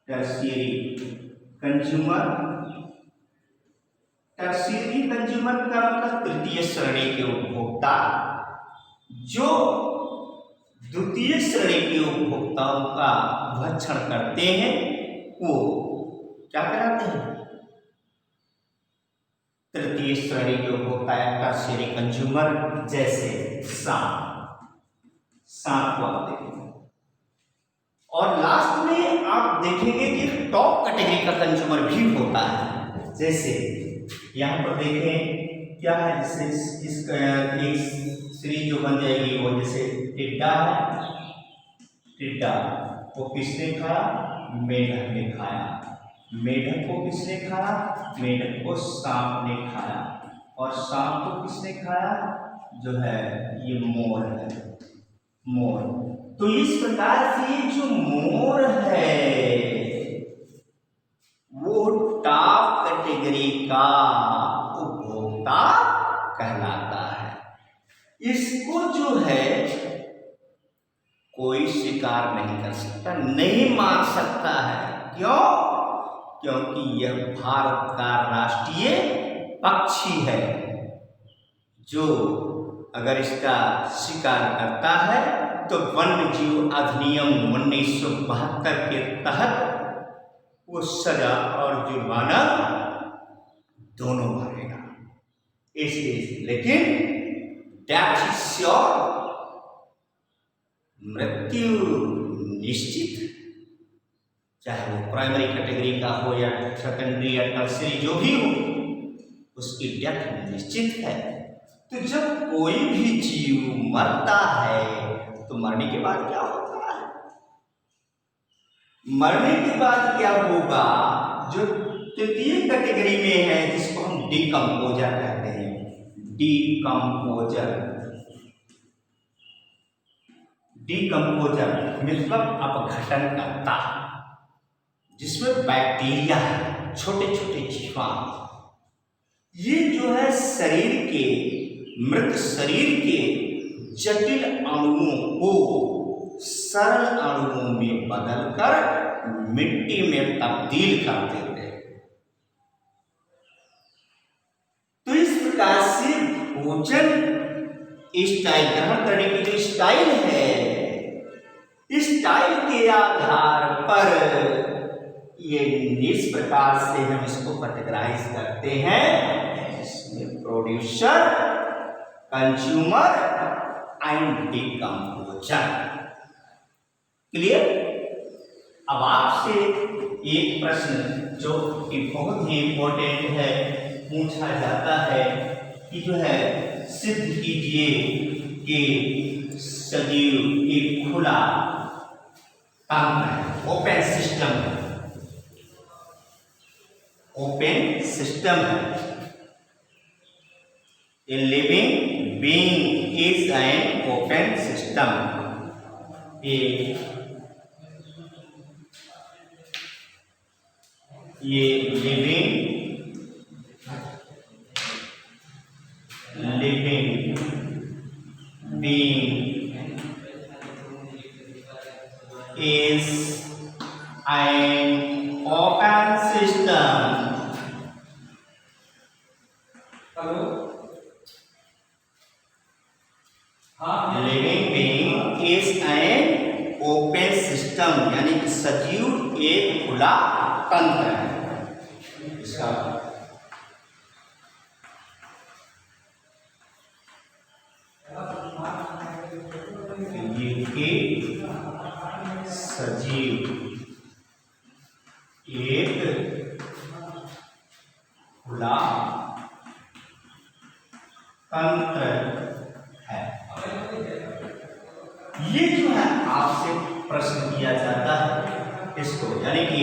Tertiary consumer. Tertiary consumer का मतलब तृतीय श्रेणी के उपभोक्ता, जो द्वितीय श्रेणी के उपभोक्ताओं का भक्षण करते हैं, वो क्या कहलाते हैं? तृतीय श्रेणी के उपभोक्ता या टर्शियरी कंज्यूमर। जैसे सांप को आप देखेंगे। और लास्ट में आप देखेंगे कि टॉप कैटेगरी का कंज्यूमर भी होता है। जैसे यहाँ पर देखें क्या है, जैसे इसका एक सीरीज जो बन जाएगी वो जैसे टिड्डा है। टिड्डा को किसने खाया? मेढक ने खाया। मेढक को किसने खाया? मेढक को सांप ने खाया। और सांप को किसने खाया? जो है ये मोर है, मोर। तो इस प्रकार से जो मोर है वो टॉप कैटेगरी का उपभोक्ता कहलाता है। इसको जो है कोई स्वीकार नहीं कर सकता, नहीं मान सकता है। क्यों? क्योंकि यह भारत का राष्ट्रीय पक्षी है, जो अगर इसका शिकार करता है तो वन्य जीव अधिनियम 1972 के तहत वो सजा और जुर्माना दोनों भरेगा। इसलिए लेकिन डेथ श्योर, मृत्यु निश्चित, चाहे वो प्राइमरी कैटेगरी का हो या सेकेंडरी या टर्शियरी जो भी हो, उसकी डेथ निश्चित है। तो जब कोई भी जीव मरता है तो मरने के बाद क्या होता है? मरने के बाद क्या होगा? जो तृतीय कैटेगरी में है, जिसको हम डिकम्पोजर कहते हैं। डिकम्पोजर, डिकम्पोजर मतलब अपघटन करता, जिसमें बैक्टीरिया है, छोटे छोटे जीवाणु। ये जो है शरीर के, मृत शरीर के जटिल अणुओं को सरल अणुओं में बदलकर मिट्टी में तब्दील कर देते हैं। तो इस प्रकार से भोजन स्टाइल ग्रहण करने की जो स्टाइल है, इस स्टाइल के आधार पर ये इस प्रकार से हम इसको कैटेगराइज करते हैं, जिसमें producer, consumer and decomposer. Clear? अब आपसे एक प्रश्न जो कि बहुत ही इंपॉर्टेंट है पूछा जाता है कि जो है सिद्ध कीजिए कि सजीव एक खुला तंत्र है, ओपन सिस्टम है। ओपन सिस्टम है। A living being is an open system. ये living being is an open system. Living being is an open system, यानी कि सजीव एक खुला तंत्र है। इसका ये सजीव एक खुला तंत्र है। ये जो है आपसे प्रश्न किया जाता है इसको, यानी कि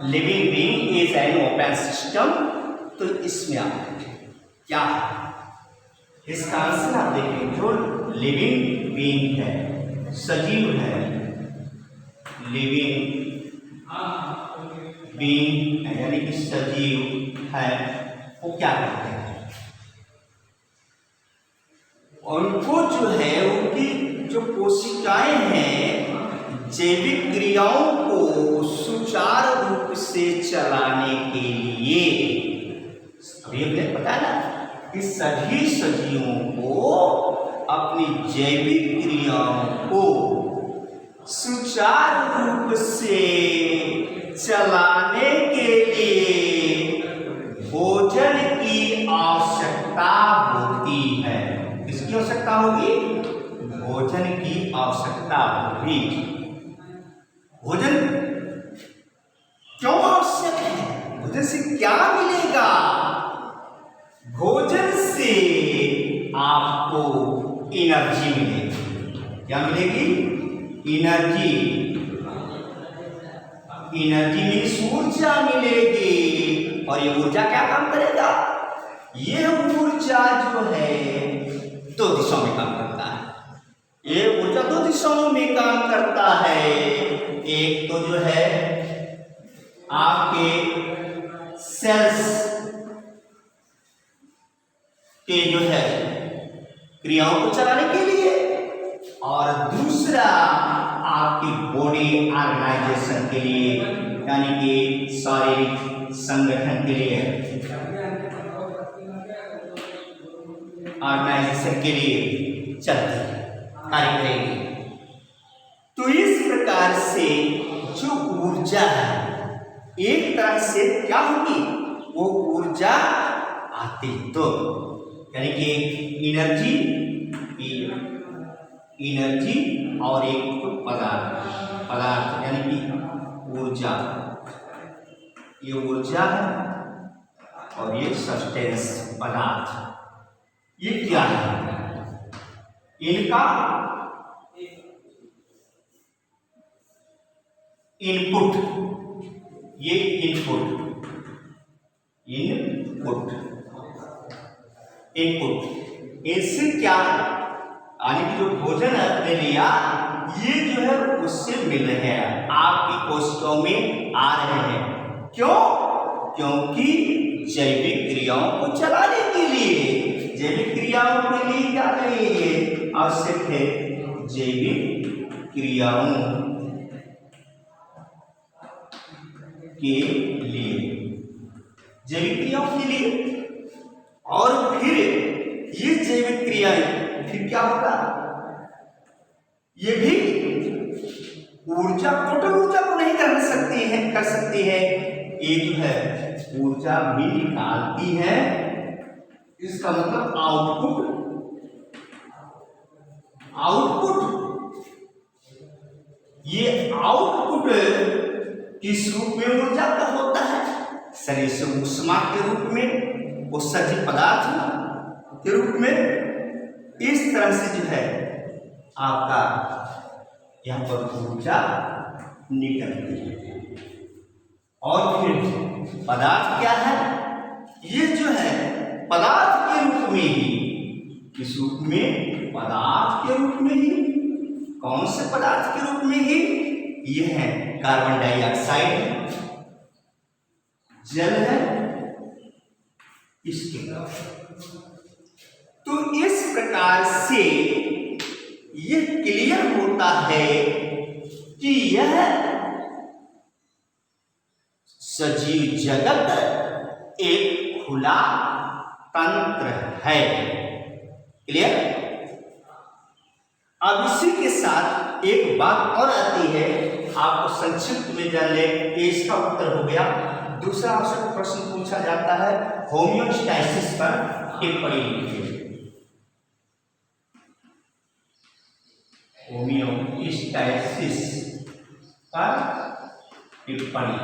living being is an open system. तो इसमें आप देखें क्या है, इसका आंसर आप देखें। जो लिविंग बीइंग है, सजीव है, लिविंग बीइंग है, यानी कि सजीव है, वो क्या कहते हैं? उनको जो है उनकी जो कोशिकाएं हैं जैविक क्रियाओं को सुचारू कि सभी सजीवों को अपनी जैविक क्रियाओं को सुचारू रूप से चलाने के लिए भोजन की आवश्यकता होती है। किसकी आवश्यकता होगी? भोजन की आवश्यकता होगी। भोजन क्यों आवश्यक है? भोजन से क्या मिलेगा? भोजन से आपको एनर्जी मिलेगी। क्या मिलेगी? एनर्जी। एनर्जी मीन्स ऊर्जा मिलेगी। और ये ऊर्जा क्या काम करेगा? ये ऊर्जा जो है दो दिशाओं में काम करता है। ये ऊर्जा दो दिशाओं में काम करता है। एक तो जो है आपके सेल्स के जो है क्रियाओं को चलाने के लिए, और दूसरा आपकी बॉडी ऑर्गेनाइजेशन के लिए, यानी कि शारीरिक संगठन के लिए, ऑर्गेनाइजेशन के लिए चलती है, कार्य करेगी। तो इस प्रकार से जो ऊर्जा है एक तरह से क्या होगी? वो ऊर्जा आती तो यानी कि एनर्जी और एक तो पदार्थ यानी कि ऊर्जा। ये ऊर्जा है और ये सब्सटेंस पदार्थ। ये क्या है? इनका इनपुट, ये इनपुट इससे क्या है? यानी कि जो भोजन आपने लिया ये जो है उससे मिल रहे हैं, आपकी कोशिकाओं में आ रहे हैं। क्यों? क्योंकि जैविक क्रियाओं को चलाने के लिए, जैविक क्रियाओं के लिए क्या करेंगे? आवश्यक है जैविक क्रियाओं के लिए, जैविक क्रियाओं के लिए। और फिर ये जैविक क्रियाएं फिर क्या होगा? ये भी ऊर्जा, टोटल ऊर्जा को नहीं कर सकती है, ये जो है ऊर्जा भी निकालती है। इसका मतलब आउटपुट, ये आउटपुट किस रूप में ऊर्जा का होता है? शरीर से ऊष्मा के रूप में, उत्सर्जित पदार्थ के रूप में। इस तरह से जो है आपका यहाँ पर ऊर्जा निकलती है। और फिर पदार्थ क्या है? ये जो है पदार्थ के रूप में ही, किस रूप में? पदार्थ के रूप में ही। कौन से पदार्थ के रूप में ही? ये है कार्बन डाइऑक्साइड, जल है, इसके तो इस प्रकार से यह क्लियर होता है कि यह सजीव जगत एक खुला तंत्र है। क्लियर? अब इसी के साथ एक बात और आती है, आपको संक्षिप्त में जान ले, इसका उत्तर हो गया। दूसरा आपसे प्रश्न पूछा जाता है होम्योस्टैसिस पर टिप्पणी लिखिए। होम्योस्टैसिस पर टिप्पणी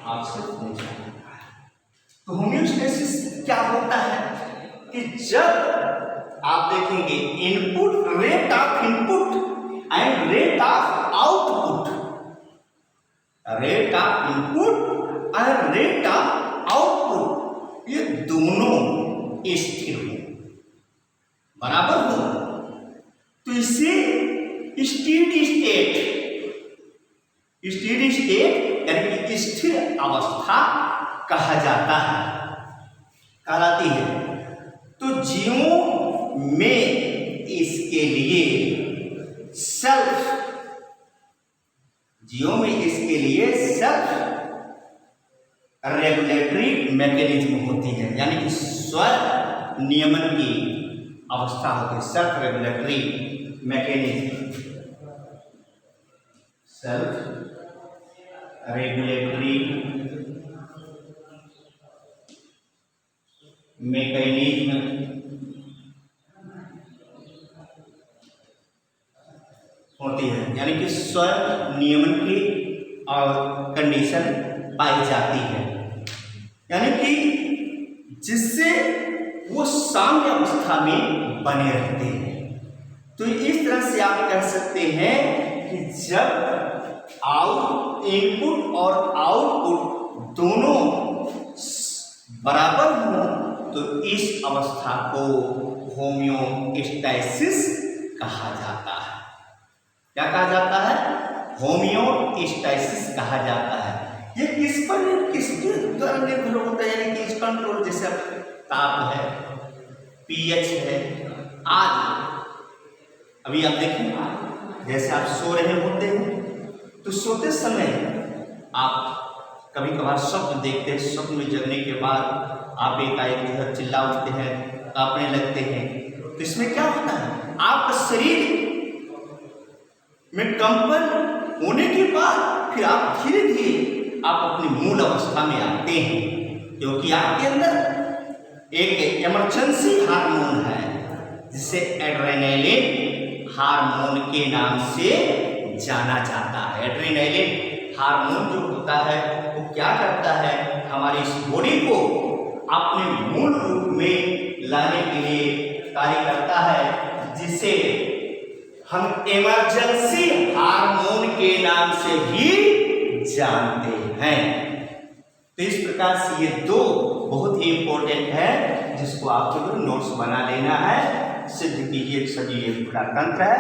आपसे पूछा जाता है। तो होम्योस्टैसिस क्या होता है कि जब आप देखेंगे input, rate of input and rate of output, rate of input और रेट ऑफ आउटपुट, ये दोनों स्थिर हो, बराबर हो, तो इसे स्टेडी स्टेट यानी कि स्थिर अवस्था कहा जाता है, कहलाती है। तो जीवों में इसके लिए सेल्फ रेगुलेटरी मैकेनिज्म होती है, यानी कि स्व नियमन की अवस्था होती है। Self regulatory mechanism, self regulatory mechanism होती है, यानी कि स्व नियमन की कंडीशन पाई जाती है, यानी कि जिससे वो साम्य अवस्था में बने रहते हैं। तो इस तरह से आप कह सकते हैं कि जब इनपुट और आउटपुट दोनों बराबर हो तो इस अवस्था को होमियोस्टैसिस कहा जाता है। क्या कहा जाता है? होमियोस्टैसिस कहा जाता है। ये किसके द्वारा निर्भर होता है? यानी कि इस कंट्रोल, जैसे ताप है, पीएच है आदि। अभी आप देखें, जैसे आप सो रहे होते हैं तो सोते समय आप कभी कभार स्वप्न देखते हैं। स्वप्न में जगने के बाद आप एकाएक इधर चिल्ला उठते हैं, कांपने लगते हैं। तो इसमें क्या होता है? आपका शरीर में कंपन होने के बाद फिर आप धीरे धीरे आप अपनी मूल अवस्था में आते हैं, क्योंकि आपके अंदर एक इमरजेंसी हार्मोन है जिसे एड्रेनालिन हार्मोन के नाम से जाना जाता है। एड्रेनालिन हार्मोन जो होता है वो क्या करता है? हमारी इस बॉडी को अपने मूल रूप में लाने के लिए कार्य करता है, जिसे हम इमरजेंसी हार्मोन के नाम से भी जानते हैं। तो इस प्रकार से ये दो बहुत ही इंपॉर्टेंट है, जिसको आपको नोट्स बना लेना है। सिद्ध कीजिए सभी, ये पूरा तंत्र है।